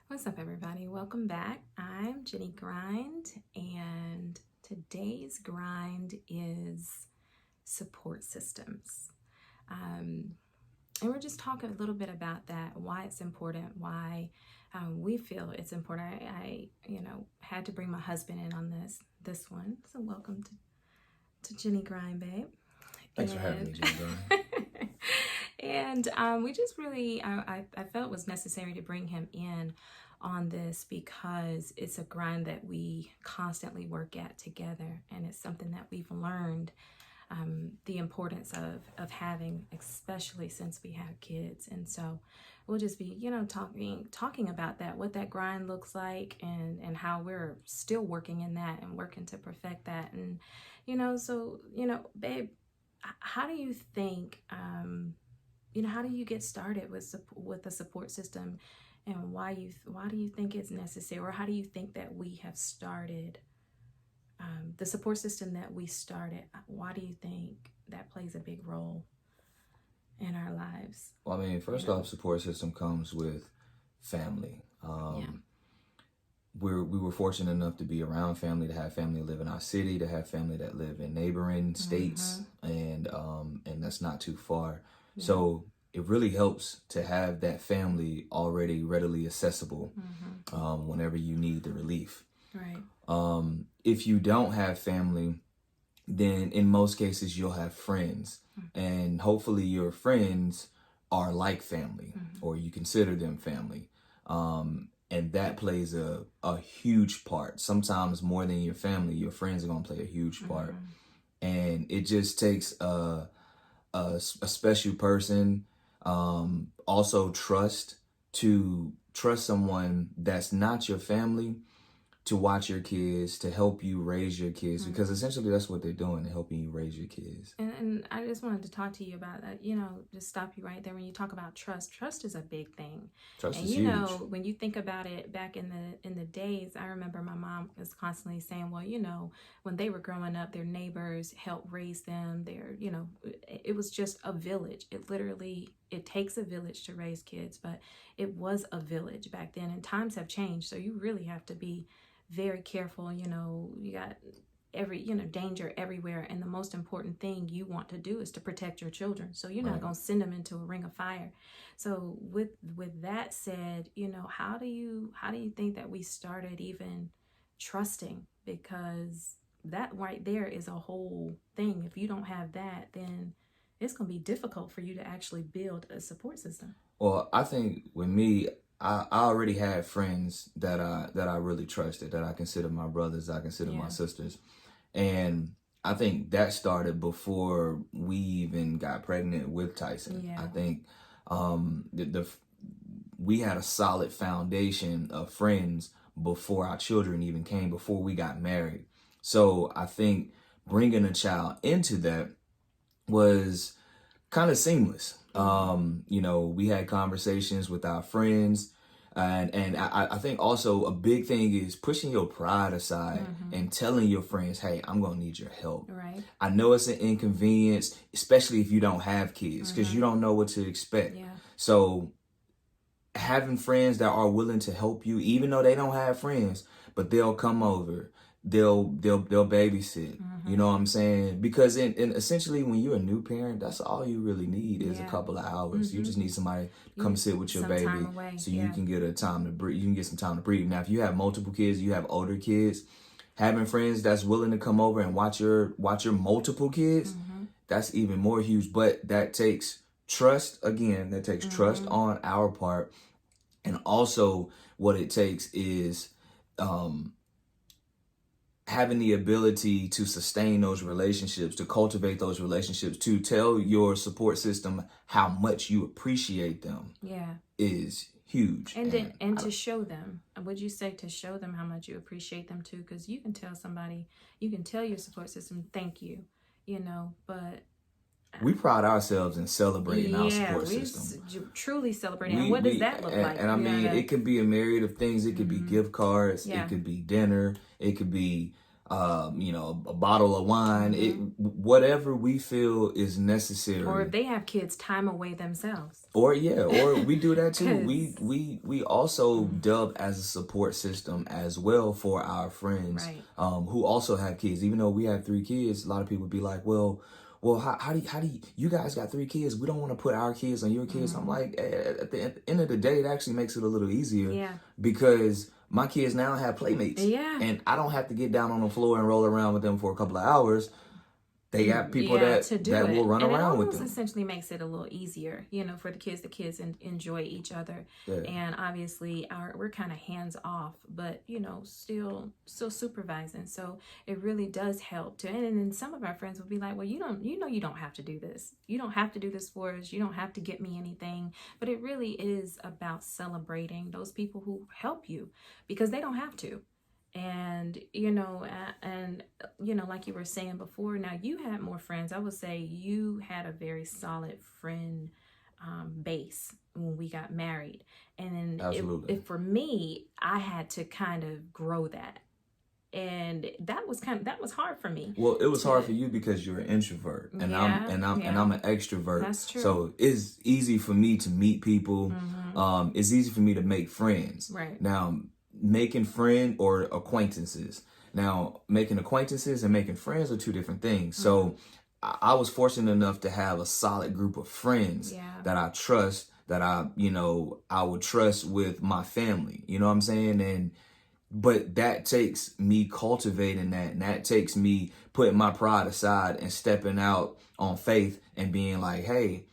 What's up, everybody? Welcome back. I'm Jenny Grind, and today's grind is support systems. And we're just talking a little bit about that, why it's important, why we feel it's important. I had to bring my husband in on this one. So welcome to Jenny Grind, babe. Thanks for having me, Jenny Grind. And we just really, I felt it was necessary to bring him in on this because it's a grind that we constantly work at together, and it's something that we've learned the importance of having, especially since we have kids. And so we'll just be, talking about that, what that grind looks like, and how we're still working in that and working to perfect that. And babe, how do you think? How do you get started with a support system, and why do you think it's necessary, or how do you think that we have started the support system that we started? Why do you think that plays a big role in our lives? Well, I mean, first off, support system comes with family. We were fortunate enough to be around family, to have family live in our city, to have family that live in neighboring states, and that's not too far. So it really helps to have that family already readily accessible whenever you need the relief. Right. If you don't have family, then in most cases you'll have friends, and hopefully your friends are like family, or you consider them family. And that plays a huge part. Sometimes more than your family, your friends are going to play a huge part. And it just takes a special person, also trust someone that's not your family to watch your kids, to help you raise your kids, because essentially that's what they're doing, they're helping you raise your kids. And I just wanted to talk to you about that, just stop you right there. When you talk about trust is a big thing. Trust and is huge. When you think about it, back in the days, I remember my mom was constantly saying, well, when they were growing up, their neighbors helped raise them. It was just a village. It takes a village to raise kids, but it was a village back then, and times have changed. So you really have to be very careful. You got danger everywhere, and the most important thing you want to do is to protect your children. So you're not going to send them into a ring of fire. So with that said, how do you think that we started even trusting? Because that right there is a whole thing. If you don't have that, then it's going to be difficult for you to actually build a support system. Well, I think with me, I already had friends that I really trusted, that I consider my brothers, I consider my sisters. And I think that started before we even got pregnant with Tyson. Yeah. I think we had a solid foundation of friends before our children even came, before we got married. So I think bringing a child into that was kind of seamless. We had conversations with our friends, and I think also a big thing is pushing your pride aside and telling your friends, hey, I'm going to need your help. Right. I know it's an inconvenience, especially if you don't have kids, because you don't know what to expect. Yeah. So having friends that are willing to help you, even though they don't have friends, but they'll come over, they'll babysit. You know what I'm saying? Because in essentially when you're a new parent, that's all you really need is a couple of hours. You just need somebody to come sit with your baby, so you can get a time to breathe. You can get some time to breathe. Now, if you have multiple kids, you have older kids, having friends that's willing to come over and watch your multiple kids, that's even more huge. But that takes trust. Again, that takes trust on our part, and also what it takes is having the ability to sustain those relationships, to cultivate those relationships, to tell your support system how much you appreciate them. Yeah. Is huge. And to show them, would you say to show them how much you appreciate them too? Because you can tell your support system, thank you, but we pride ourselves in celebrating our support system. Truly celebrating. And what does that look like? And I mean, it can be a myriad of things. It could be gift cards. Yeah. It could be dinner. It could be a bottle of wine, whatever we feel is necessary. Or if they have kids, time away themselves. Or we do that too. 'Cause- We also dub as a support system as well for our friends, Right. who also have kids. Even though we have 3 kids, a lot of people be like, well, how do you guys got 3 kids? We don't want to put our kids on your kids. I'm like, at the end of the day, it actually makes it a little easier. Yeah. Because my kids now have playmates. Yeah. And I don't have to get down on the floor and roll around with them for a couple of hours. They got people that will run around with them. It essentially makes it a little easier, for the kids enjoy each other. Yeah. And obviously we're kind of hands off, but still supervising. So it really does help to, and then some of our friends will be like, well, you don't have to do this. You don't have to do this for us. You don't have to get me anything. But it really is about celebrating those people who help you, because they don't have to. And, like you were saying before, now you had more friends. I would say you had a very solid friend base when we got married. And then for me, I had to kind of grow that. And that was hard for me. Well, it was hard for you because you're an introvert, and I'm an extrovert. That's true. So it's easy for me to meet people. It's easy for me to make friends. Right. Now, making friend or acquaintances. Now, making acquaintances and making friends are 2 different things. So I was fortunate enough to have a solid group of friends that I trust, that I would trust with my family. You know what I'm saying? But that takes me cultivating that, and that takes me putting my pride aside and stepping out on faith and being like, hey,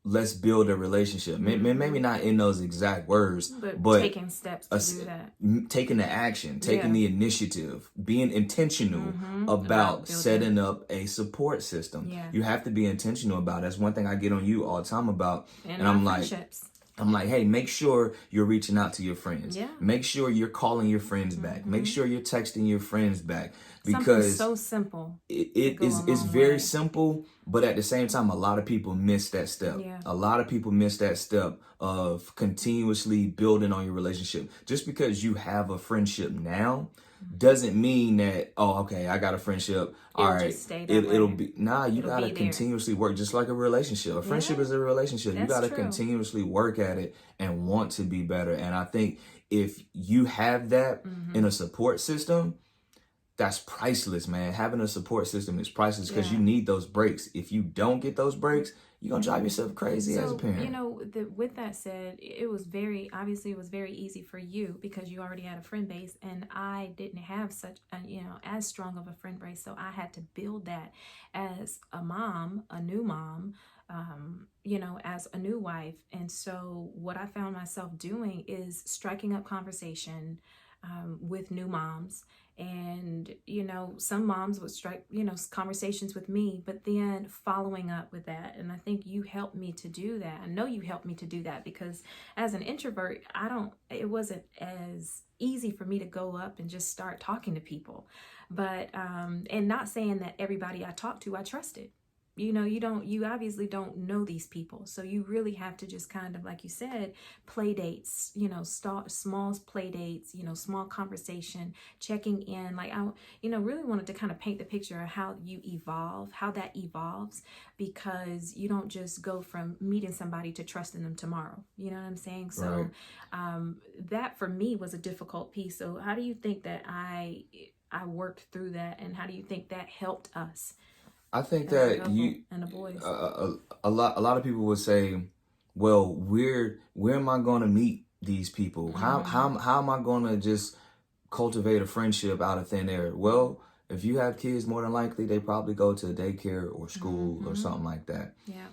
let's build a relationship. Maybe not in those exact words, but taking steps to do that. Taking the action, taking the initiative, being intentional about setting up a support system. Yeah. You have to be intentional about it. That's one thing I get on you all the time about. And I'm like, hey, make sure you're reaching out to your friends. Yeah. Make sure you're calling your friends back. Make sure you're texting your friends back. Because something so simple. It's very simple, but at the same time, a lot of people miss that step. Yeah. A lot of people miss that step of continuously building on your relationship. Just because you have a friendship now doesn't mean that, okay, I got a friendship. All right, it'll be, you got to continuously work, just like a relationship. A friendship is a relationship. You got to continuously work at it and want to be better. And I think if you have that in a support system, that's priceless, man. Having a support system is priceless, because you need those breaks. If you don't get those breaks, you're going to drive yourself crazy as a parent. With that said, it was very easy for you because you already had a friend base, and I didn't have such as strong of a friend base. So I had to build that as a mom, a new mom, as a new wife. And so what I found myself doing is striking up conversation with new moms. And, some moms would strike, conversations with me, but then following up with that. And I think you helped me to do that. I know you helped me to do that, because as an introvert, it wasn't as easy for me to go up and just start talking to people. But, and not saying that everybody I talked to, I trusted. You obviously don't know these people. So you really have to just kind of, like you said, play dates, small play dates, small conversation, checking in. Like I, really wanted to kind of paint the picture of how that evolves, because you don't just go from meeting somebody to trusting them tomorrow. You know what I'm saying? So, that for me was a difficult piece. So how do you think that I worked through that, and how do you think that helped us? I think that and the boys. A lot of people would say, well, where am I going to meet these people? How am I going to just cultivate a friendship out of thin air? Well, if you have kids, more than likely they probably go to daycare or school or something like that. Yeah.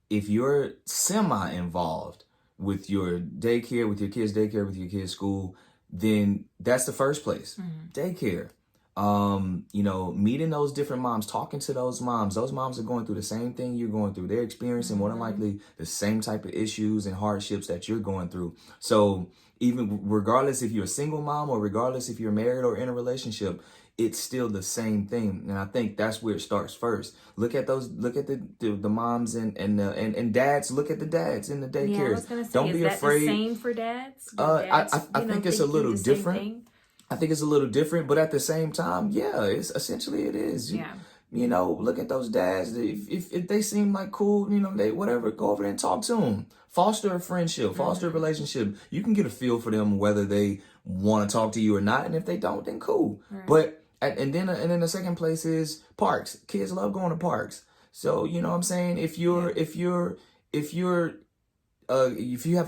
If you're semi-involved with your daycare, with your kids' daycare, with your kids' school, then that's the first place. Daycare. Meeting those different moms, talking to those moms are going through the same thing you're going through. They're experiencing more than likely the same type of issues and hardships that you're going through. So even regardless if you're a single mom or regardless if you're married or in a relationship, it's still the same thing. And I think that's where it starts first. Look at the moms and dads. Look at the dads in the daycares. I was gonna say, don't be afraid. The same for dads? I think it's a little different. I think it's a little different, but at the same time, yeah, it's essentially it is. Yeah. You know, look at those dads. If they seem like cool, you know, they whatever, go over there and talk to them. Foster a friendship, foster a relationship. You can get a feel for them whether they want to talk to you or not, and if they don't, then cool. Right. But and then the second place is parks. Kids love going to parks. So you know what I'm saying. If you have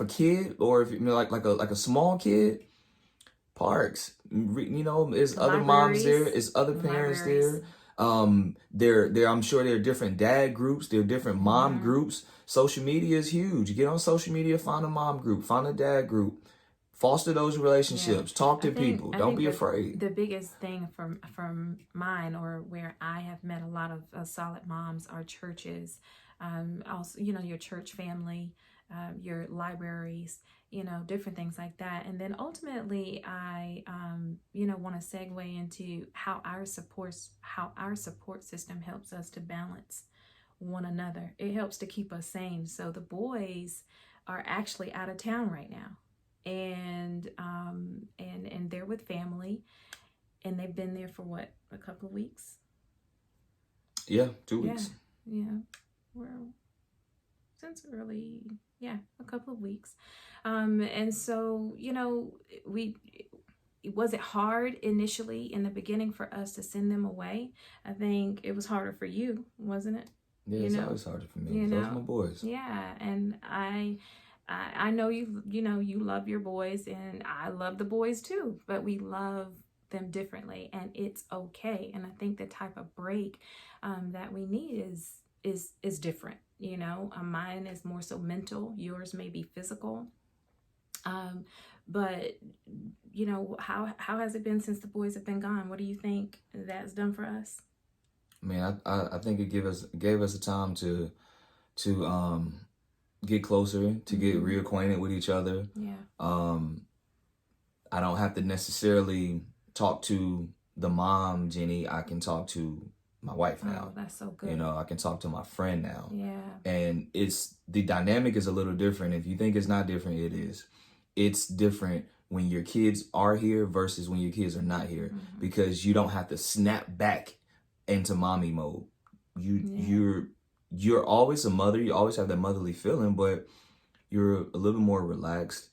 a kid, or if you know, like a small kid, parks. You know, there's other moms there, there's other parents there. There I'm sure there are different dad groups, there are different mom groups. Social media is huge. Get on social media, find a mom group, find a dad group. Foster those relationships. Talk to people. Don't be afraid. The biggest thing from mine, or where I have met a lot of solid moms, are churches. Also, you know, your church family, your libraries, you know, different things like that. And then ultimately, I, you know, want to segue into how our support system helps us to balance one another. It helps to keep us sane. So the boys are actually out of town right now, and they're with family, and they've been there for what, a couple of weeks? Yeah, 2 weeks. Yeah. Well, since early, a couple of weeks. And so, you know, was it hard initially in the beginning for us to send them away? I think it was harder for you, wasn't it? Yeah, it's always harder for me. Those are my boys. Yeah, and I know you know, you love your boys, and I love the boys too, but we love them differently, and it's okay. And I think the type of break that we need is different. You know, mine is more so mental, yours may be physical. But you know, how has it been since the boys have been gone? What do you think that's done for us? I mean, I think it gave us a time to get closer, to get reacquainted with each other. Yeah. I don't have to necessarily talk to the mom, Jenny. I can talk to my wife now. Oh, that's so good. You know, I can talk to my friend now. Yeah. And the dynamic is a little different. If you think it's not different, it is. It's different when your kids are here versus when your kids are not here, because you don't have to snap back into mommy mode. You're always a mother. You always have that motherly feeling, but you're a little bit more relaxed.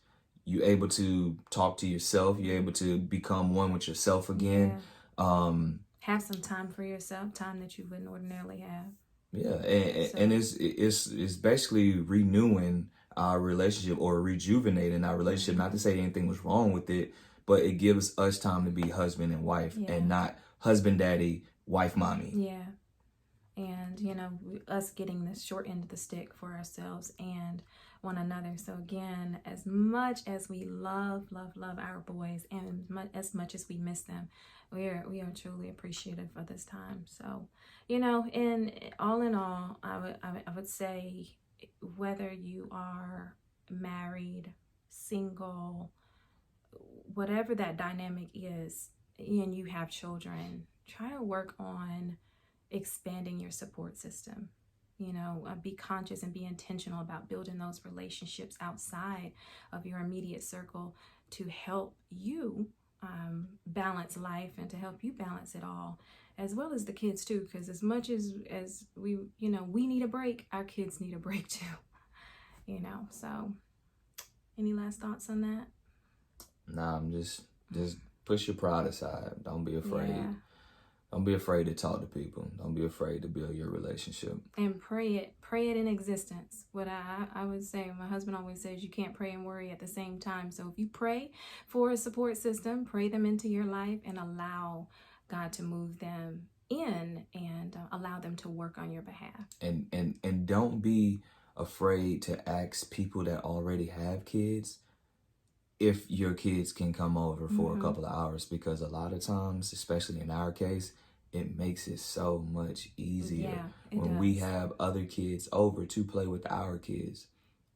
You're able to talk to yourself. You're able to become one with yourself again. Yeah. Have some time for yourself, time that you wouldn't ordinarily have. Yeah, and it's basically renewing our relationship, or rejuvenating our relationship. Not to say anything was wrong with it, but it gives us time to be husband and wife, and not husband, daddy, wife, mommy. Yeah. And, you know, us getting the short end of the stick for ourselves and one another. So again, as much as we love our boys, and as much as we miss them, we are truly appreciative of this time. So, you know, in all, I would say, whether you are married, single, whatever that dynamic is, and you have children, try to work on expanding your support system. You know, be conscious and be intentional about building those relationships outside of your immediate circle to help you balance life, and to help you balance it all, as well as the kids too. Because as much as we, you know, we need a break, our kids need a break too. You know, so any last thoughts on that? Nah, I'm just push your pride aside. Don't be afraid. Yeah. Don't be afraid to talk to people. Don't be afraid to build your relationship. And pray it in existence. What I would say, my husband always says, you can't pray and worry at the same time. So if you pray for a support system, pray them into your life, and allow God to move them in, and allow them to work on your behalf. And don't be afraid to ask people that already have kids if your kids can come over for a couple of hours, because a lot of times, especially in our case, it makes it so much easier when we have other kids over to play with our kids.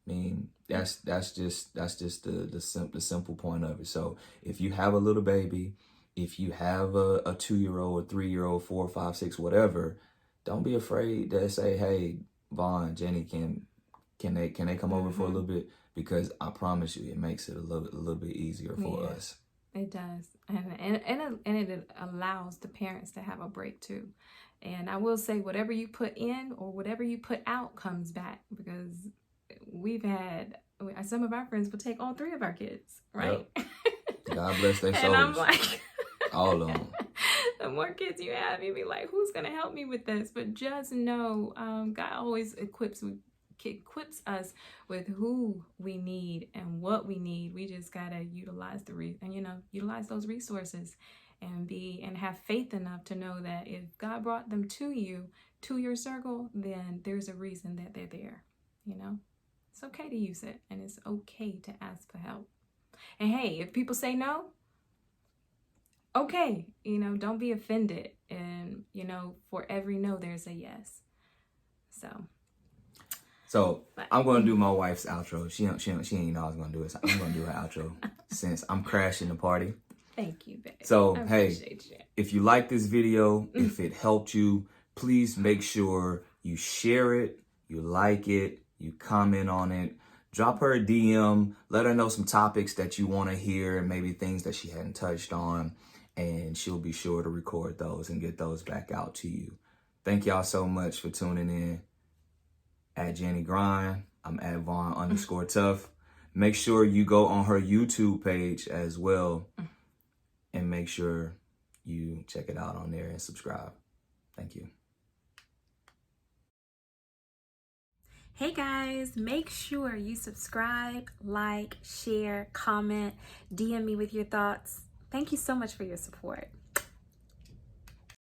I mean, that's just the simple point of it. So if you have a little baby, if you have a 2-year-old, a 3-year-old, 4, 5, 6, whatever, don't be afraid to say, hey, Vaughn, Jenny, can they come over for a little bit? Because I promise you, it makes it a little bit easier for us. It does. And it allows the parents to have a break too. And I will say, whatever you put in or whatever you put out comes back, because we've had, some of our friends will take all 3 of our kids, right? Yep. God bless their souls. And I'm like, all of them. The more kids you have, you be like, who's going to help me with this? But just know, God always equips us with who we need and what we need. We just got to utilize utilize those resources and have faith enough to know that if God brought them to you, to your circle, then there's a reason that they're there. It's okay to use it, and it's okay to ask for help. And hey, if people say no, okay, don't be offended. And, for every no, there's a yes. So I'm going to do my wife's outro. She ain't know I was going to do it. So I'm going to do her outro since I'm crashing the party. Thank you, babe. So, hey, if you like this video, if it helped you, please make sure you share it, you like it, you comment on it. Drop her a DM. Let her know some topics that you want to hear and maybe things that she hadn't touched on. And she'll be sure to record those and get those back out to you. Thank y'all so much for tuning in. At Jenny Grind, I'm at Vaughn_tough. Make sure you go on her YouTube page as well. And make sure you check it out on there and subscribe. Thank you. Hey guys, make sure you subscribe, like, share, comment, DM me with your thoughts. Thank you so much for your support.